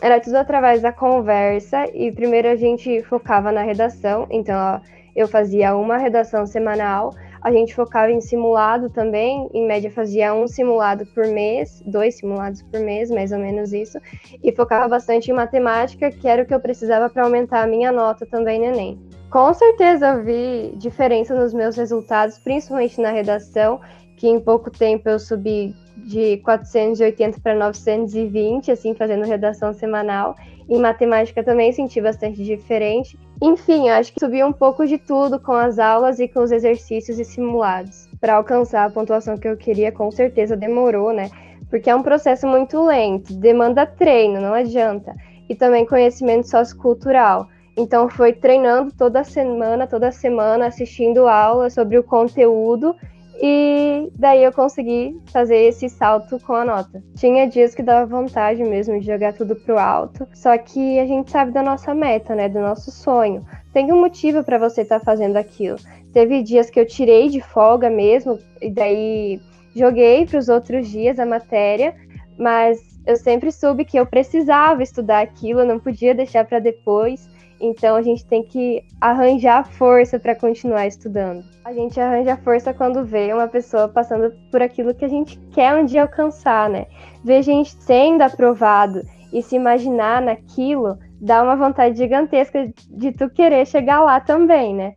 Era tudo através da conversa e primeiro a gente focava na redação, então ó, eu fazia uma redação semanal, a gente focava em simulado também, em média fazia um simulado por mês, 2 simulados por mês, mais ou menos isso, e focava bastante em matemática, que era o que eu precisava para aumentar a minha nota também no Enem. Com certeza eu vi diferença nos meus resultados, principalmente na redação, que em pouco tempo eu subi de 480 para 920, assim, fazendo redação semanal. Em matemática também senti bastante diferente. Enfim, acho que subi um pouco de tudo com as aulas e com os exercícios e simulados. Para alcançar a pontuação que eu queria, com certeza demorou, né? Porque é um processo muito lento, demanda treino, não adianta. E também conhecimento sociocultural. Então foi treinando toda semana, assistindo aulas sobre o conteúdo e daí eu consegui fazer esse salto com a nota. Tinha dias que dava vontade mesmo de jogar tudo pro alto, só que a gente sabe da nossa meta, né, do nosso sonho. Tem um motivo para você estar fazendo aquilo. Teve dias que eu tirei de folga mesmo e daí joguei para os outros dias a matéria, mas eu sempre soube que eu precisava estudar aquilo, eu não podia deixar para depois. Então a gente tem que arranjar força para continuar estudando. A gente arranja força quando vê uma pessoa passando por aquilo que a gente quer um dia alcançar, né? Ver gente sendo aprovado e se imaginar naquilo dá uma vontade gigantesca de tu querer chegar lá também, né?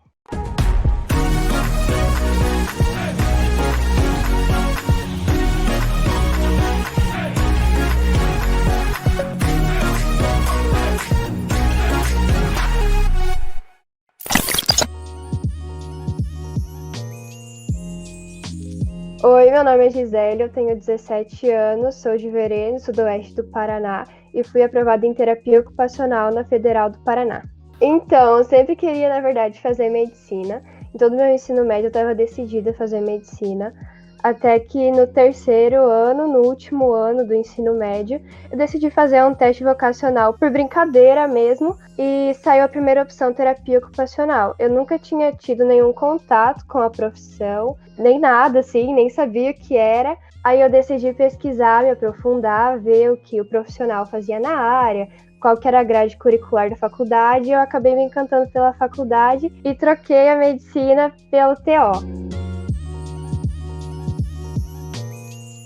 Oi, meu nome é Gisele, eu tenho 17 anos, sou de Verênia, sudoeste do Paraná, e fui aprovada em terapia ocupacional na Federal do Paraná. Então, eu sempre queria, na verdade, fazer medicina. Em todo o meu ensino médio eu estava decidida a fazer medicina, até que no terceiro ano, no último ano do ensino médio, eu decidi fazer um teste vocacional por brincadeira mesmo, e saiu a primeira opção terapia ocupacional. Eu nunca tinha tido nenhum contato com a profissão, nem nada assim, nem sabia o que era. Aí eu decidi pesquisar, me aprofundar, ver o que o profissional fazia na área, qual que era a grade curricular da faculdade, e eu acabei me encantando pela faculdade e troquei a medicina pelo TO.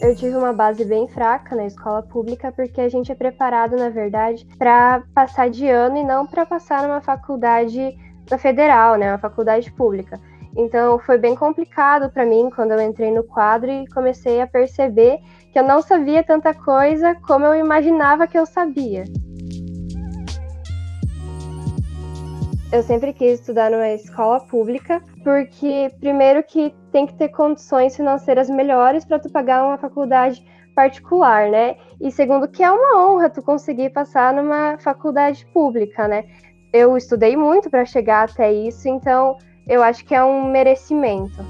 Eu tive uma base bem fraca na escola pública porque a gente é preparado, na verdade, para passar de ano e não para passar numa faculdade da federal, né, uma faculdade pública. Então foi bem complicado para mim quando eu entrei no quadro e comecei a perceber que eu não sabia tanta coisa como eu imaginava que eu sabia. Eu sempre quis estudar numa escola pública, porque primeiro que tem que ter condições financeiras melhores para tu pagar uma faculdade particular, né? E segundo que é uma honra tu conseguir passar numa faculdade pública, né? Eu estudei muito para chegar até isso, então eu acho que é um merecimento.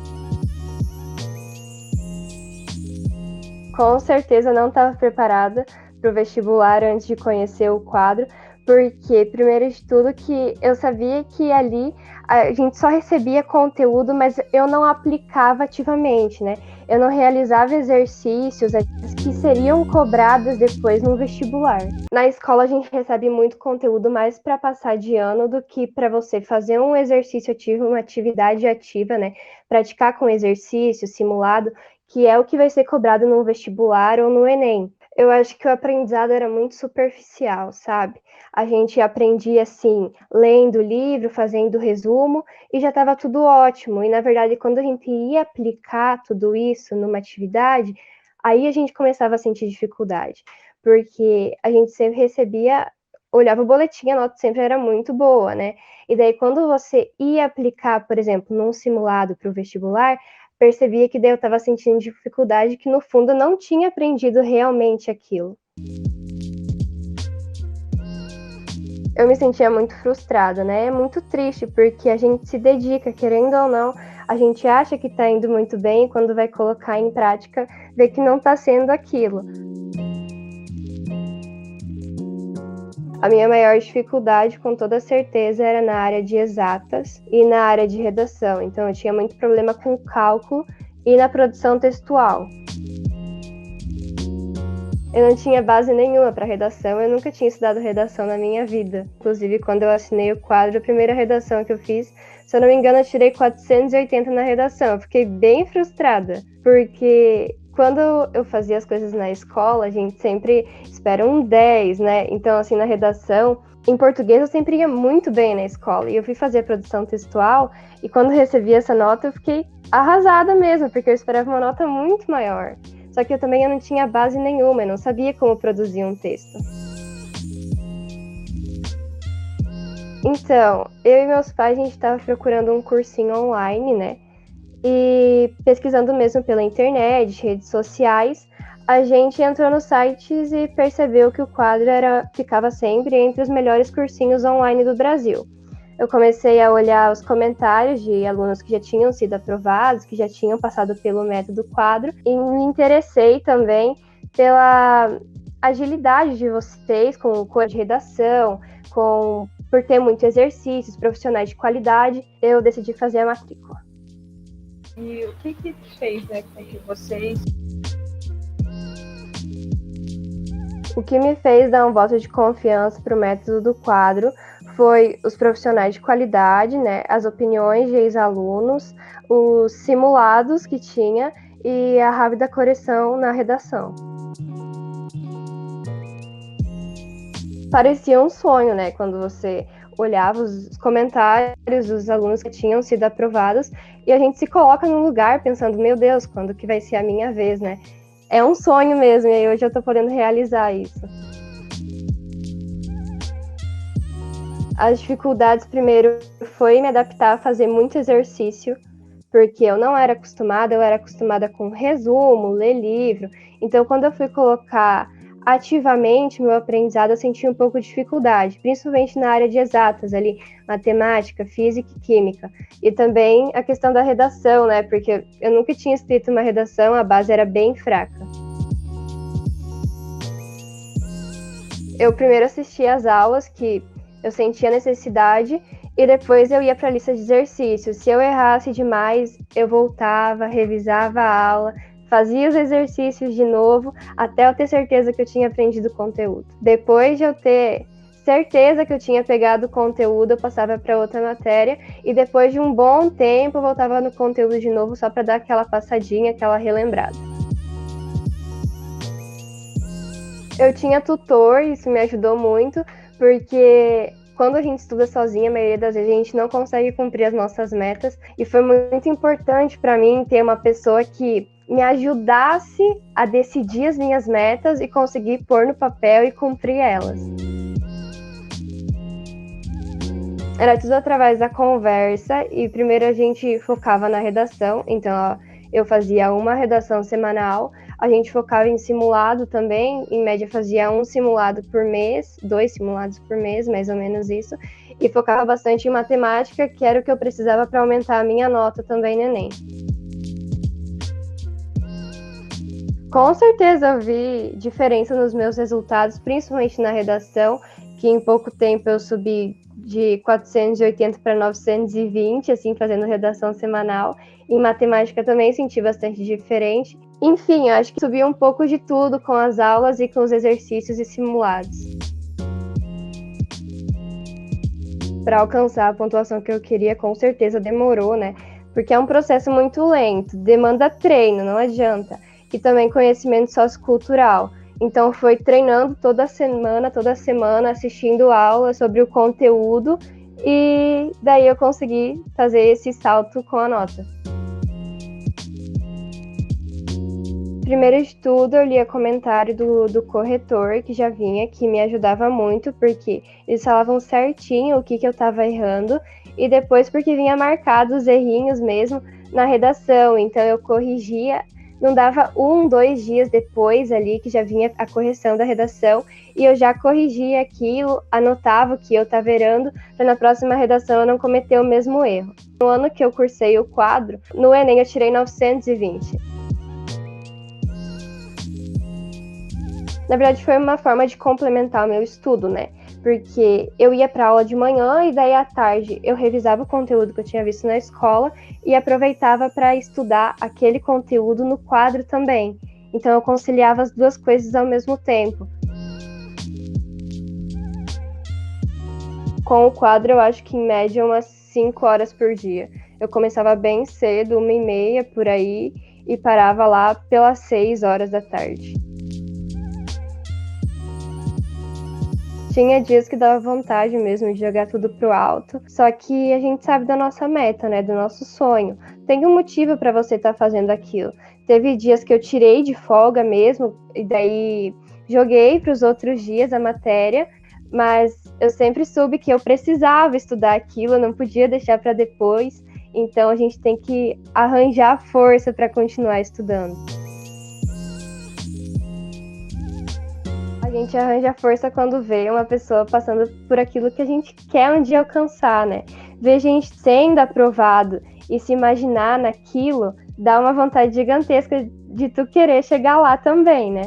Com certeza não estava preparada para o vestibular antes de conhecer o quadro, porque, primeiro de tudo, que eu sabia que ali a gente só recebia conteúdo, mas eu não aplicava ativamente, né? Eu não realizava exercícios que seriam cobrados depois no vestibular. Na escola a gente recebe muito conteúdo mais para passar de ano do que para você fazer um exercício ativo, uma atividade ativa, né? Praticar com exercício, simulado, que é o que vai ser cobrado no vestibular ou no Enem. Eu acho que o aprendizado era muito superficial, sabe? A gente aprendia assim, lendo o livro, fazendo resumo, e já estava tudo ótimo. E na verdade, quando a gente ia aplicar tudo isso numa atividade, aí a gente começava a sentir dificuldade, porque a gente sempre recebia, olhava o boletim, a nota sempre era muito boa, né? E daí, quando você ia aplicar, por exemplo, num simulado para o vestibular, percebia que daí eu estava sentindo dificuldade, que no fundo eu não tinha aprendido realmente aquilo. Eu me sentia muito frustrada, né? É muito triste, porque a gente se dedica, querendo ou não, a gente acha que tá indo muito bem, e quando vai colocar em prática, vê que não tá sendo aquilo. A minha maior dificuldade, com toda certeza, era na área de exatas e na área de redação. Então, eu tinha muito problema com cálculo e na produção textual. Eu não tinha base nenhuma para redação, eu nunca tinha estudado redação na minha vida. Inclusive, quando eu assinei o quadro, a primeira redação que eu fiz, se eu não me engano, eu tirei 480 na redação. Eu fiquei bem frustrada, porque quando eu fazia as coisas na escola, a gente sempre espera um 10, né? Então, assim, na redação, em português eu sempre ia muito bem na escola. E eu fui fazer a produção textual, e quando recebi essa nota, eu fiquei arrasada mesmo, porque eu esperava uma nota muito maior. Só que eu também não tinha base nenhuma, eu não sabia como produzir um texto. Então, eu e meus pais, a gente estava procurando um cursinho online, né? E pesquisando mesmo pela internet, redes sociais, a gente entrou nos sites e percebeu que o quadro ficava sempre entre os melhores cursinhos online do Brasil. Eu comecei a olhar os comentários de alunos que já tinham sido aprovados, que já tinham passado pelo método quadro, e me interessei também pela agilidade de vocês com a redação, por ter muitos exercícios, profissionais de qualidade, eu decidi fazer a matrícula. E o que fez, né, com que vocês... O que me fez dar um voto de confiança para o método do quadro foi os profissionais de qualidade, né, as opiniões de ex-alunos, os simulados que tinha e a rápida correção na redação. Parecia um sonho, né, quando você olhava os comentários dos alunos que tinham sido aprovados e a gente se coloca no lugar pensando, meu Deus, quando que vai ser a minha vez, né? É um sonho mesmo, e hoje eu tô podendo realizar isso. As dificuldades, primeiro, foi me adaptar a fazer muito exercício, porque eu não era acostumada, eu era acostumada com resumo, ler livro. Então, quando eu fui colocar ativamente meu aprendizado, eu senti um pouco de dificuldade, principalmente na área de exatas, ali, matemática, física e química. E também a questão da redação, né? Porque eu nunca tinha escrito uma redação, a base era bem fraca. Eu primeiro assisti às aulas que eu sentia necessidade e depois eu ia para a lista de exercícios. Se eu errasse demais, eu voltava, revisava a aula, fazia os exercícios de novo, até eu ter certeza que eu tinha aprendido o conteúdo. Depois de eu ter certeza que eu tinha pegado o conteúdo, eu passava para outra matéria e depois de um bom tempo eu voltava no conteúdo de novo só para dar aquela passadinha, aquela relembrada. Eu tinha tutor, isso me ajudou muito, porque quando a gente estuda sozinha, a maioria das vezes a gente não consegue cumprir as nossas metas, e foi muito importante para mim ter uma pessoa que me ajudasse a decidir as minhas metas e conseguir pôr no papel e cumprir elas. Era tudo através da conversa, e primeiro a gente focava na redação, então eu fazia uma redação semanal, a gente focava em simulado também, em média fazia um simulado por mês, 2 simulados por mês, mais ou menos isso, e focava bastante em matemática, que era o que eu precisava para aumentar a minha nota também no Enem. Com certeza eu vi diferença nos meus resultados, principalmente na redação, que em pouco tempo eu subi de 480 para 920, assim, fazendo redação semanal. Em matemática também senti bastante diferente. Enfim, eu acho que subi um pouco de tudo com as aulas e com os exercícios e simulados. Para alcançar a pontuação que eu queria, com certeza demorou, né? Porque é um processo muito lento, demanda treino, não adianta. E também conhecimento sociocultural. Então foi treinando toda semana, assistindo aulas sobre o conteúdo, e daí eu consegui fazer esse salto com a nota. Primeiro de tudo, eu lia comentário do corretor, que já vinha, que me ajudava muito, porque eles falavam certinho o que eu estava errando, e depois porque vinha marcado os errinhos mesmo na redação, então eu corrigia. Não dava 2 dias depois ali que já vinha a correção da redação e eu já corrigia aquilo, anotava o que eu estava errando para na próxima redação eu não cometer o mesmo erro. No ano que eu cursei o quadro, no Enem eu tirei 920. Na verdade foi uma forma de complementar o meu estudo, né? Porque eu ia para aula de manhã e daí à tarde eu revisava o conteúdo que eu tinha visto na escola e aproveitava para estudar aquele conteúdo no quadro também. Então eu conciliava as duas coisas ao mesmo tempo. Com o quadro, eu acho que em média umas 5 horas por dia. Eu começava bem cedo, 1h30 por aí, e parava lá pelas 6 horas da tarde. Tinha dias que dava vontade mesmo de jogar tudo pro alto, só que a gente sabe da nossa meta, né, do nosso sonho. Tem um motivo para você estar fazendo aquilo. Teve dias que eu tirei de folga mesmo, e daí joguei para os outros dias a matéria, mas eu sempre soube que eu precisava estudar aquilo, eu não podia deixar para depois, então a gente tem que arranjar força para continuar estudando. A gente arranja força quando vê uma pessoa passando por aquilo que a gente quer um dia alcançar, né? Ver gente sendo aprovado e se imaginar naquilo dá uma vontade gigantesca de tu querer chegar lá também, né?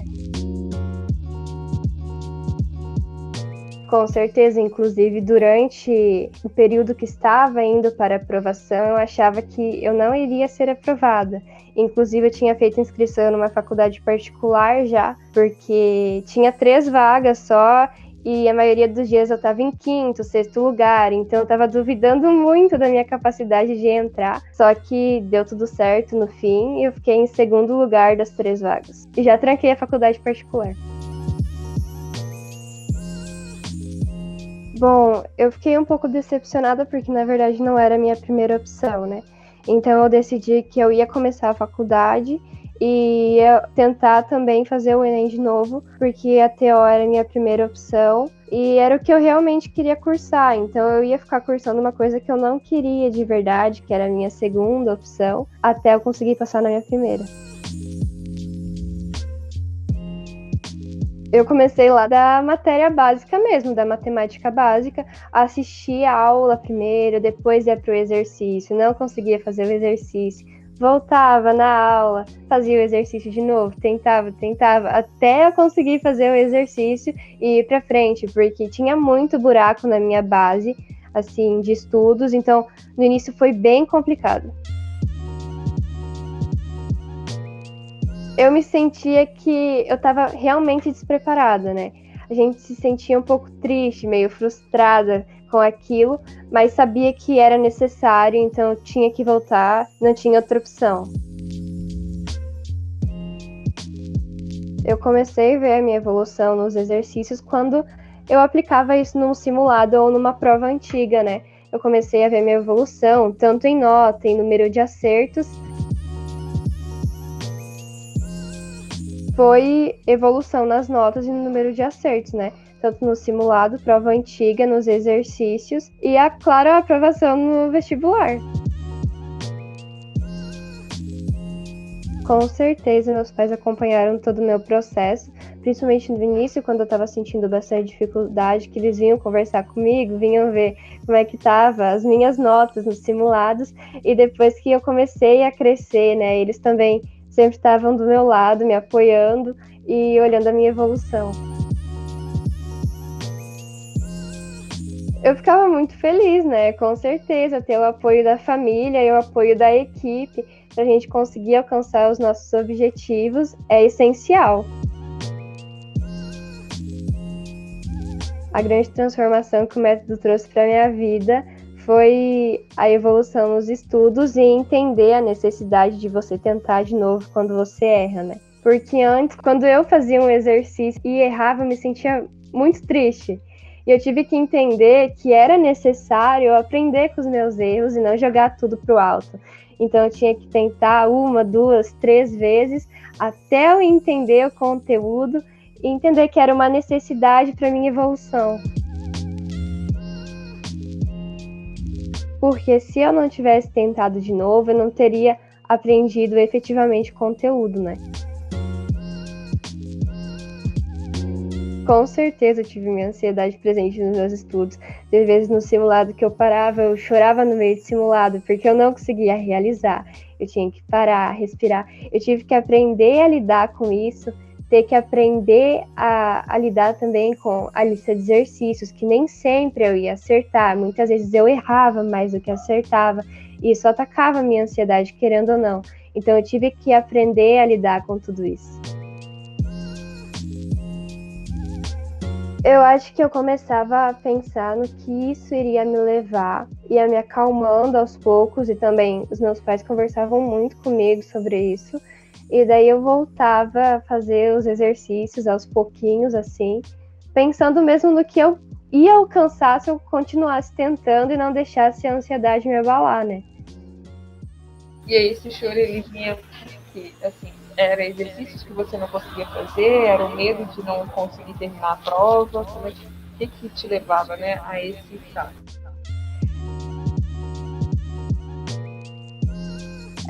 Com certeza, inclusive durante o período que estava indo para aprovação, eu achava que eu não iria ser aprovada. Inclusive, eu tinha feito inscrição numa faculdade particular já, porque tinha 3 vagas só e a maioria dos dias eu estava em 5º, 6º lugar, então eu estava duvidando muito da minha capacidade de entrar. Só que deu tudo certo no fim e eu fiquei em 2º lugar das 3 vagas. E já tranquei a faculdade particular. Bom, eu fiquei um pouco decepcionada porque, na verdade, não era a minha primeira opção, né? Então, eu decidi que eu ia começar a faculdade e ia tentar também fazer o Enem de novo, porque a TO era a minha primeira opção e era o que eu realmente queria cursar. Então, eu ia ficar cursando uma coisa que eu não queria de verdade, que era a minha segunda opção, até eu conseguir passar na minha primeira. Eu comecei lá da matéria básica mesmo, da matemática básica, assisti a aula primeiro, depois ia para o exercício, não conseguia fazer o exercício, voltava na aula, fazia o exercício de novo, tentava, até eu conseguir fazer o exercício e ir para frente, porque tinha muito buraco na minha base, assim, de estudos, então no início foi bem complicado. Eu me sentia que eu estava realmente despreparada, né? A gente se sentia um pouco triste, meio frustrada com aquilo, mas sabia que era necessário, então eu tinha que voltar, não tinha outra opção. Eu comecei a ver a minha evolução nos exercícios quando eu aplicava isso num simulado ou numa prova antiga, né? Eu comecei a ver a minha evolução, tanto em nota, em número de acertos. Foi evolução nas notas e no número de acertos, né? Tanto no simulado, prova antiga, nos exercícios e, claro, a aprovação no vestibular. Com certeza, meus pais acompanharam todo o meu processo, principalmente no início, quando eu estava sentindo bastante dificuldade, que eles vinham conversar comigo, vinham ver como é que estavam as minhas notas nos simulados, e depois que eu comecei a crescer, né, eles também sempre estavam do meu lado, me apoiando e olhando a minha evolução. Eu ficava muito feliz, né? Com certeza, ter o apoio da família e o apoio da equipe para a gente conseguir alcançar os nossos objetivos é essencial. A grande transformação que o método trouxe para a minha vida foi a evolução nos estudos e entender a necessidade de você tentar de novo quando você erra, né? Porque antes, quando eu fazia um exercício e errava, eu me sentia muito triste. E eu tive que entender que era necessário eu aprender com os meus erros e não jogar tudo pro alto. Então eu tinha que tentar 1, 2, 3 vezes até eu entender o conteúdo e entender que era uma necessidade para minha evolução. Porque se eu não tivesse tentado de novo, eu não teria aprendido efetivamente o conteúdo, né? Com certeza eu tive minha ansiedade presente nos meus estudos. Teve vezes no simulado que eu parava, eu chorava no meio do simulado, porque eu não conseguia realizar. Eu tinha que parar, respirar. Eu tive que aprender a lidar com isso, ter que aprender a lidar também com a lista de exercícios, que nem sempre eu ia acertar. Muitas vezes eu errava mais do que acertava, e isso atacava a minha ansiedade, querendo ou não. Então eu tive que aprender a lidar com tudo isso. Eu acho que eu começava a pensar no que isso iria me levar, ia me acalmando aos poucos, e também os meus pais conversavam muito comigo sobre isso, e daí eu voltava a fazer os exercícios aos pouquinhos, assim, pensando mesmo no que eu ia alcançar se eu continuasse tentando e não deixasse a ansiedade me abalar, né? E aí esse choro ele vinha que, assim, era exercícios que você não conseguia fazer, era o medo de não conseguir terminar a prova, como é que te levava, né, a esse estado?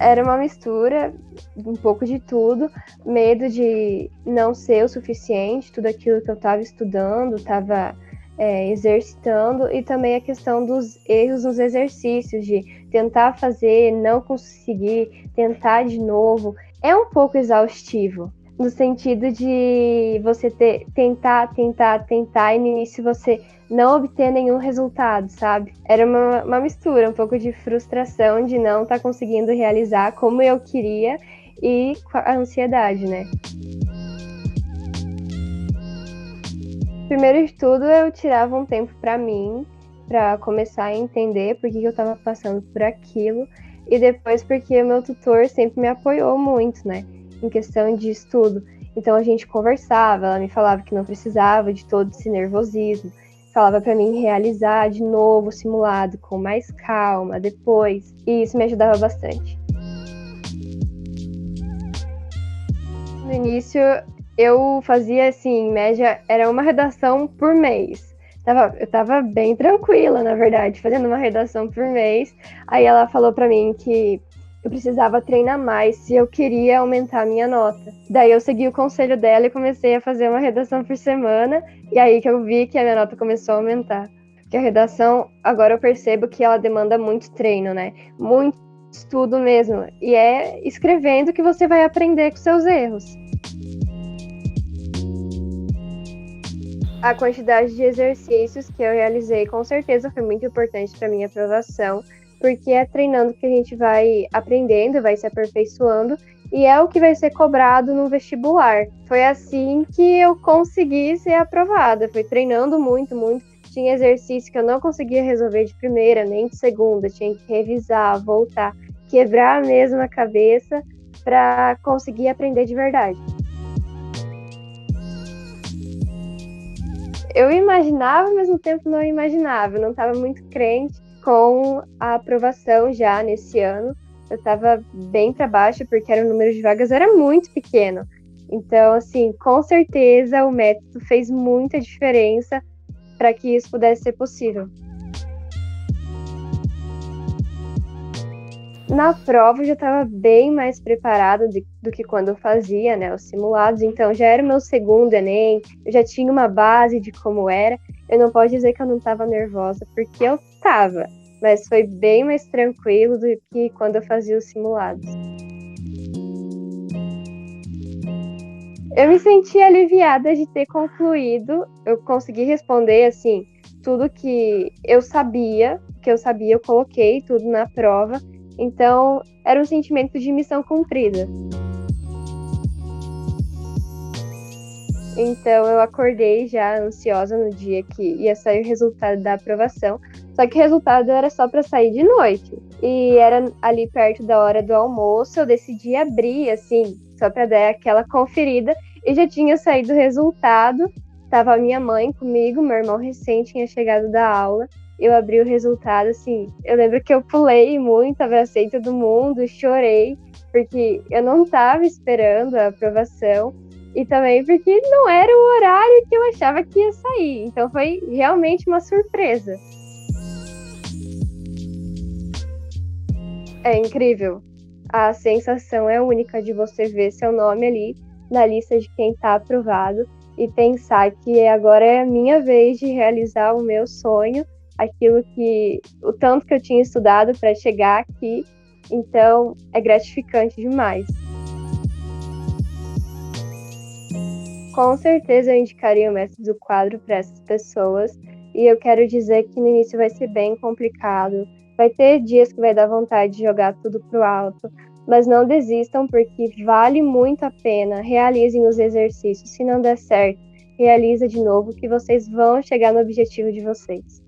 Era uma mistura, um pouco de tudo, medo de não ser o suficiente, tudo aquilo que eu estava estudando, estava exercitando, e também a questão dos erros nos exercícios, de tentar fazer, não conseguir, tentar de novo. É um pouco exaustivo, no sentido de você tentar, e no início você não obter nenhum resultado, sabe? Era uma mistura, um pouco de frustração de não estar conseguindo realizar como eu queria e a ansiedade, né? Primeiro de tudo, eu tirava um tempo para mim, para começar a entender por que eu estava passando por aquilo, e depois porque o meu tutor sempre me apoiou muito, né, em questão de estudo. Então a gente conversava, ela me falava que não precisava de todo esse nervosismo, falava para mim realizar de novo o simulado com mais calma depois, e isso me ajudava bastante. No início, eu fazia assim, em média, era uma redação por mês. Eu tava bem tranquila, na verdade, fazendo uma redação por mês. Aí ela falou para mim que eu precisava treinar mais se eu queria aumentar a minha nota. Daí eu segui o conselho dela e comecei a fazer uma redação por semana. E aí que eu vi que a minha nota começou a aumentar. Porque a redação, agora eu percebo que ela demanda muito treino, né? Muito estudo mesmo. E é escrevendo que você vai aprender com seus erros. A quantidade de exercícios que eu realizei com certeza foi muito importante para minha aprovação, porque é treinando que a gente vai aprendendo, vai se aperfeiçoando, e é o que vai ser cobrado no vestibular. Foi assim que eu consegui ser aprovada, foi treinando muito, muito. Tinha exercício que eu não conseguia resolver de primeira, nem de segunda, tinha que revisar, voltar, quebrar mesmo a cabeça para conseguir aprender de verdade. Eu imaginava, ao mesmo tempo não imaginava. Eu não estava muito crente com a aprovação já nesse ano. Eu estava bem para baixo, porque o número de vagas era muito pequeno. Então, assim, com certeza o método fez muita diferença para que isso pudesse ser possível. Na prova eu já estava bem mais preparada do que quando eu fazia, né, os simulados, então já era o meu segundo Enem, eu já tinha uma base de como era. Eu não posso dizer que eu não estava nervosa, porque eu estava, mas foi bem mais tranquilo do que quando eu fazia os simulados. Eu me senti aliviada de ter concluído, eu consegui responder, assim, tudo que eu sabia, eu coloquei tudo na prova. Então, era um sentimento de missão cumprida. Então, eu acordei já ansiosa no dia que ia sair o resultado da aprovação. Só que o resultado era só para sair de noite. E era ali perto da hora do almoço, eu decidi abrir, assim, só para dar aquela conferida. E já tinha saído o resultado. Tava a minha mãe comigo, meu irmão recém tinha chegado da aula. Eu abri o resultado, assim, eu lembro que eu pulei muito, abracei todo mundo, chorei, porque eu não estava esperando a aprovação, e também porque não era o horário que eu achava que ia sair, então foi realmente uma surpresa. É incrível, a sensação é única de você ver seu nome ali na lista de quem está aprovado, e pensar que agora é a minha vez de realizar o meu sonho, o tanto que eu tinha estudado para chegar aqui. Então é gratificante demais. Com certeza eu indicaria o Mestre do Quadro para essas pessoas, e eu quero dizer que no início vai ser bem complicado, vai ter dias que vai dar vontade de jogar tudo pro alto, mas não desistam, porque vale muito a pena. Realizem os exercícios. Se não der certo, realiza de novo, que vocês vão chegar no objetivo de vocês.